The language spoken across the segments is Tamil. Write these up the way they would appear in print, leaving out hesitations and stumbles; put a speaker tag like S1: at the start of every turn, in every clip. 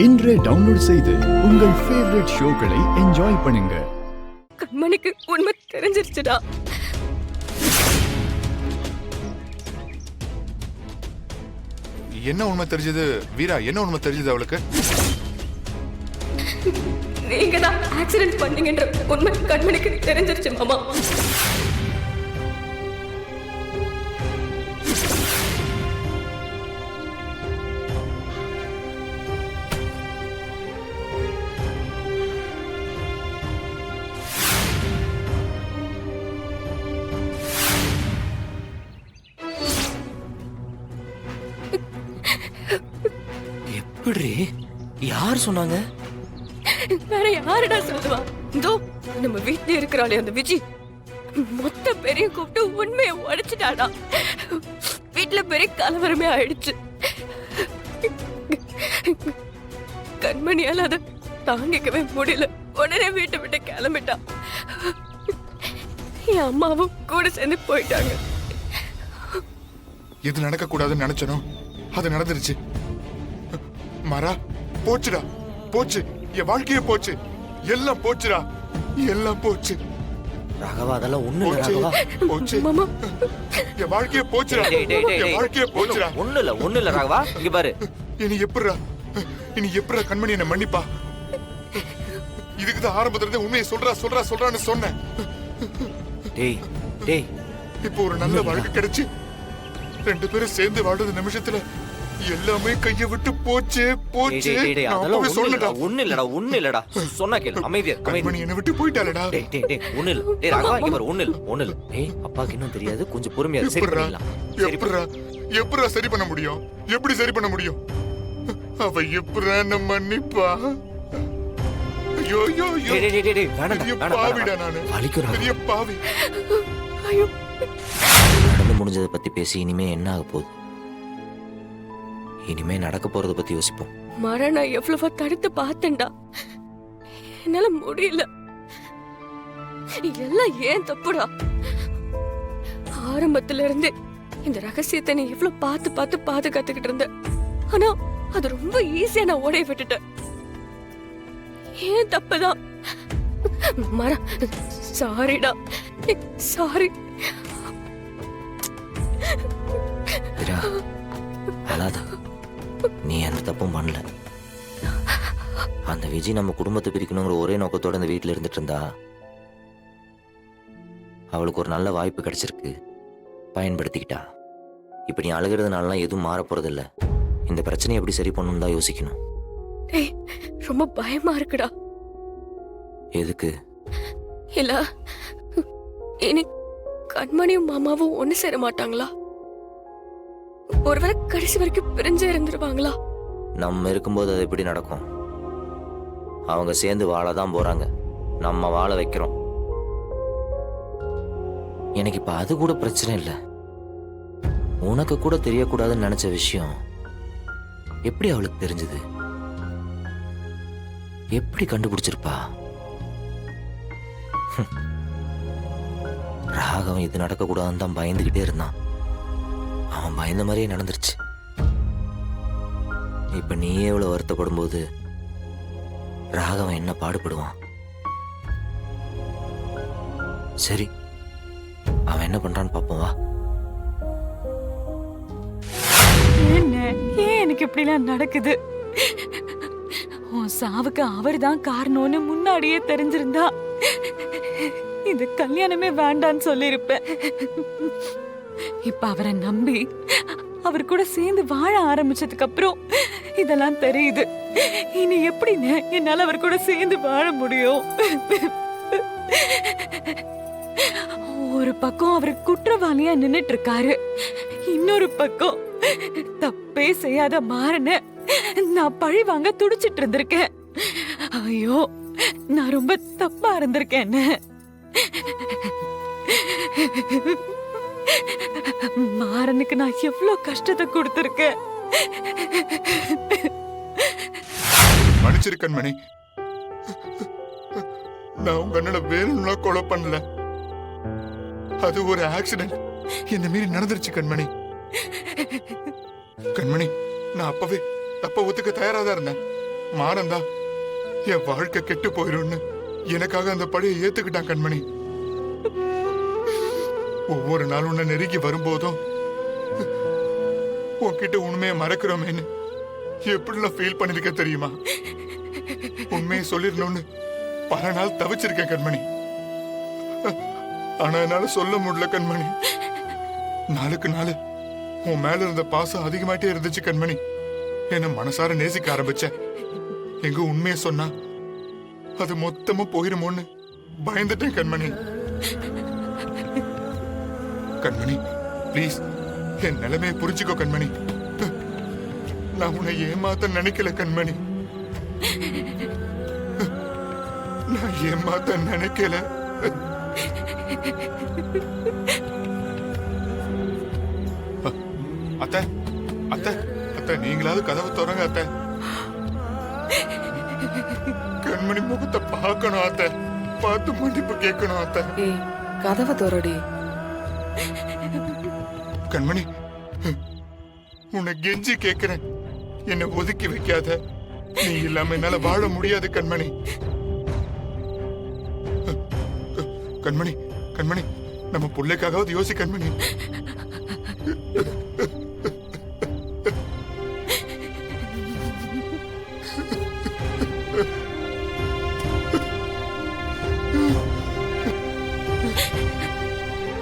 S1: இன்றே டவுன்லோட் செய்து உங்கள் ஃபேவரட் ஷோக்களை என்ஜாய் பண்ணுங்க.
S2: கண்மணிக்கு உண்மை தெரிஞ்சிருச்சுடா.
S3: என்ன உண்மை தெரிஞ்சது வீரா? என்ன உண்மை தெரிஞ்சது அவளுக்கு?
S2: நீங்க தான் ஆக்சிடென்ட் பண்ணீங்கன்ற உண்மை கண்மணிக்கு தெரிஞ்சிருச்சு மாமா.
S4: எப்படி? யார் சொன்னாங்க?
S2: வேற யாருடா சொல்லுவா? இதோ நம்ம வீட்டுல இருக்கிறாளே அந்த விஜி மொத்த பெரிய கூப்பிட்டு உண்மையை உடைச்சிட்டாடா. வீட்டுல பெரிய கலவரமே ஆயிடுச்சு. கண்மணியால அதை தாங்கிக்கவே முடியல. உடனே வீட்டை விட்டு கிளம்பிட்டா. என் அம்மாவும் கூட சேர்ந்து போயிட்டாங்க.
S3: எது நடக்க கூடாதுன்னு நினைச்சனோ அது நடந்துருச்சு. மரா போச்சுடா, போச்சு. என் வாழ்க்கையே போச்சு. எல்லாம் போச்சுடா, எல்லாம் போச்சு.
S4: ராகவா, அதெல்லாம் ஒண்ணு இல்ல ராகவா.
S3: போச்சு
S2: மாமா,
S3: என் வாழ்க்கையே போச்சுடா. என் வாழ்க்கையே போச்சுடா.
S4: ஒண்ணு இல்ல ராகவா. இங்க பாரு,
S3: இனி எப்படிடா கண்மணி என்ன மன்னிப்பா? இதுக்குதான் ஆரம்பத்துல இருந்து உண்மையை சொல்றான்னு சொன்னேன்.
S4: டேய் டேய்,
S3: இப்போ ஒரு நல்ல வாழ்க்கை கிடைச்சு 2 பேரும் சேர்ந்து வாழ்றது நிமிஷத்துல எல்லாமே கைய விட்டு போச்சு.
S4: ஒண்ணு இல்லடா. சொன்னா கேளு, அமைதியா.
S3: கண்மணி என்ன விட்டு போயிட்டாளடா.
S4: ஒண்ணு இல்ல. டேய் ராகவா, இங்க பாரு, ஒண்ணு இல்ல. டேய், அப்பாக்கு இன்னும் தெரியாது, கொஞ்சம் பொறுமையா சரி பண்ணலாம்.
S3: எப்படிடா சரி பண்ண முடியும்? எப்படி சரி பண்ண முடியும்? அவ எப்படிடா என்ன மன்னிப்பா? ஐயோ ஐயோ ஐயோ,
S4: டேய் வேணாம்டா.
S3: பாவிடா நானு, பெரிய பாவி.
S2: ஐயோ,
S4: நடந்து முடிஞ்சதை பத்தி பேசி இனிமே என்ன ஆக போகுது? இனிமே நடக்க போறத பத்தி யோசிப்போம்.
S2: மரண எவ்வளவோ தடுத்து பார்த்தேன்டா, என்னால முடியல. எல்லாம் ஏன் தப்புடா? ஆரம்பத்துல இருந்து இந்த ரகசியத்தை நீ எவ்வளவு பார்த்து பாதுகாத்துக்கிட்டு இருந்த. ஆனா அது ரொம்ப ஈஸியா நான் ஓடைய விட்டுட்டேன். ஏன் தப்புதான். மர சாரிடா, சாரி.
S4: அழாத, நீ எந்த தப்பும் பண்ணல. அந்த விஜய் நம்ம குடும்பத்தை பிரிக்கணுங்கிற ஒரே நோக்கத்தோட அந்த வீட்டுல இருந்துட்டு இருந்தா. அவளுக்கு ஒரு நல்ல வாய்ப்பு கிடைச்சிருக்கு, பயன்படுத்திக்கிட்டா. இப்ப நீ அழுகிறதுனாலாம் எதுவும் மாற போறது இல்ல. இந்த பிரச்சனையை எப்படி சரி பண்ணணும் தான் யோசிக்கணும்.
S2: ரொம்ப பயமா இருக்குடா.
S4: எதுக்கு?
S2: இல்ல, இனி கண்மணியும் மாமாவும் ஒண்ணு சேர மாட்டாங்களா? ஒருவேளை கடைசி வரைக்கும் பிரிஞ்சே இருந்துருவாங்களா?
S4: நம்ம இருக்கும்போது அது எப்படி நடக்கும்? அவங்க சேர்ந்து வாழதான் போறாங்க, நம்ம வாழ வைக்கிறோம். எனக்கு இப்ப அது கூட பிரச்சனை இல்லை. உனக்கு கூட தெரியக்கூடாதுன்னு நினைச்ச விஷயம் எப்படி அவளுக்கு தெரிஞ்சது? எப்படி கண்டுபிடிச்சிருப்பா? ராகவன் இது நடக்க கூடாதுன்னு தான் பயந்துகிட்டே இருந்தான். அவன் பயந்த மாதிரியே நடந்துருச்சு. இப்ப நீயே எவ்வளவு வருத்தப்படும் போது ராகவன் என்ன பாடுபடுவான்? சரி, அவன் என்ன பண்றான்னு பாப்போம், வா.
S5: ஏன் எனக்கு இப்படிலாம் நடக்குது? உன் சாவுக்கு அவர் தான் காரணம்னு முன்னாடியே தெரிஞ்சிருந்தா இந்த கல்யாணமே வேண்டான்னு சொல்லிருப்பேன். இப்ப அவரை நம்பி அவர் கூட சேர்ந்து வாழ ஆரம்பிச்சதுக்கு அப்புறம் இதெல்லாம் தெரியுது. இனி எப்படின்னு என்னால அவர் கூட சேர்ந்து வாழ முடியும்? ஒரு பக்கம் அவர் குற்றவாளியா நின்னுட்டு இருக்காரு, இன்னொரு பக்கம் தப்பே செய்யாத மாறன நான் பழி வாங்க துடிச்சிட்டு இருந்திருக்கேன். ஐயோ, நான் ரொம்ப தப்பா இருந்திருக்கேன்னு. மாறனுக்கு நான் எவ்வளவு கஷ்டத்தை கொடுத்திருக்கேன்.
S3: மன்னிச்சிரு கண்மணி, நான் உங்க அண்ணனை வேணும்னா கொலை பண்ணல. அது ஒரு ஆக்சிடென்ட். இந்த மீறி நடந்துருச்சு கண்மணி. கண்மணி, நான் அப்பவே தப்ப ஒத்துக்க தயாரா தான் இருந்தேன். மாறந்தா என் வாழ்க்கை கெட்டு போயிரும்னு எனக்காக அந்த பழியை ஏத்துக்கிட்டான் கண்மணி. ஒவ்வொரு நாள் உன்னை நெருங்கி வரும்போதும் உன்கிட்ட உண்மையை மறக்கிறோமேன்னு எப்படிலாம் ஃபீல் பண்ணிருக்க தெரியுமா? உண்மையை சொல்லிடணும்னு பல நாள் தவிச்சிருக்கேன் கண்மணி. ஆனா என்னால சொல்ல முடியல கண்மணி. நாளுக்கு நாள் உன் மேல இருந்த பாசம் அதிகமாயிட்டே இருந்துச்சு கண்மணி. என்ன மனசார நேசிக்க ஆரம்பிச்சேன். எங்க உண்மையை சொன்னா அது மொத்தமா போயிருமோன்னு பயந்துட்டேன் கண்மணி. கண்மணி ப்ளீஸ் என் நிலைமையை புரிஞ்சுக்கோ கண்மணி. நான் உன்னை ஏமாத்த நினைக்கல கண்மணி. நான் ஏமாத்த நினைக்கல. அத்தை அத்தை அத்தை நீங்களாவது கதவை திறங்க அத்தை. கண்மணி முகத்தை பார்க்கணும் அத்தை. பார்த்து மன்னிப்பு கேட்கணும் அத்தை.
S6: ஏய் கதவை திறடி.
S3: கண்மணி உன்னை கெஞ்சி கேட்கிறேன், என்னை ஒதுக்கி வைக்காத. நீ இல்லாம என்னால வாழ முடியாது கண்மணி. கண்மணி கண்மணி நம்ம பிள்ளைக்காகவது யோசி கண்மணி.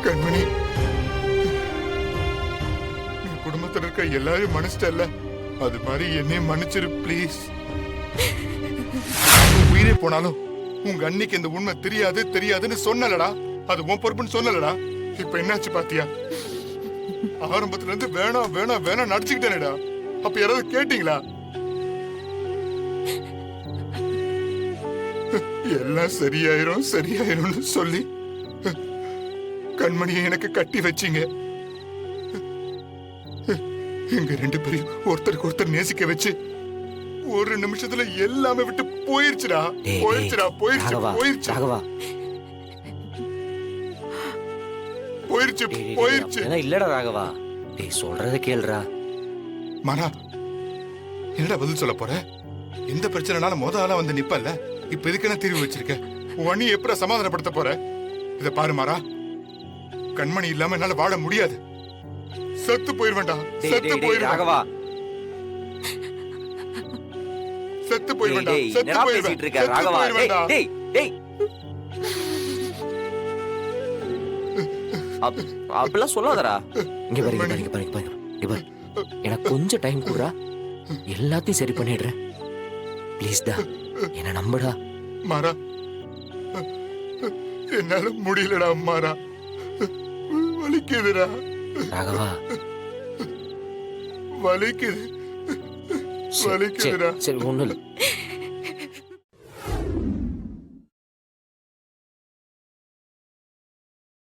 S3: கண்மணி நீ குடும்பத்தில் இருக்க எல்லாரையும் மன்னிச்சிட்டல்ல, அது மாதிரி என்னையும் மன்னிச்சிரு ப்ளீஸ். உயிரே போனாலும் உங்க அன்னைக்கு இந்த உண்மை தெரியாது தெரியாதுன்னு சொன்னலடா. அது உன் பொறுப்புன்னு சொன்னலடா. இப்ப என்னாச்சு பாத்தியா? ஆரம்பத்துல இருந்து வேணாம் வேணாம் வேணாம் நடிச்சுக்கிட்டேனேடா. அப்ப யாராவது கேட்டீங்களா? எல்லாம் சரியாயிரும் சரியாயிரும்னு சொல்லி கண்மணியை எனக்கு கட்டி வச்சீங்க. எங்க ரெண்டு பேரையும் ஒருத்தருக்கு ஒருத்தர் நேசிக்க வச்சு ஒரு நிமிஷத்துல எல்லாமே விட்டு போயிருச்சுடா. போயிருச்சுடா போயிருச்சு போயிருச்சு
S4: ராகவா
S3: போயிருச்சு போயிருச்சு.
S4: இல்லடா ராகவா, டேய் சொல்றத கேளுடா.
S3: மாறா என்னடா பதில் சொல்ல போற? எந்த பிரச்சனைனாலும் முத ஆளா வந்து நிப்பல்ல, இப்ப எதுக்கு என்ன தீர்வு வச்சிருக்க? உன் நீ எப்படி சமாதானப்படுத்த போற? இத பாரு மாறா, கண்மணி இல்லாம என்னால வாழ முடியாது. செத்து போயிருவேன்டா. செத்து போயிருவேன்
S4: ராகவா.
S3: செத்து போயிருவேன்டா. செத்து போயிருவேன். செத்து போயிருவேன்டா.
S4: டேய் டேய் அப்பெல்லாம் சொல்லாதடா. இங்க பாரு இங்க பாரு இங்க பாரு இங்க பாரு. எனக்கு கொஞ்சம் டைம் கொடுடா, எல்லாத்தையும் சரி பண்ணிடுறேன். ப்ளீஸ் டா, என்ன நம்புடா.
S3: மாறா என்னால முடியலடா மாறா, வலிக்குதுடா
S4: ராகவா.
S3: வலிக்குது வலிக்குதுடா.
S4: சரி ஒண்ணும் இல்ல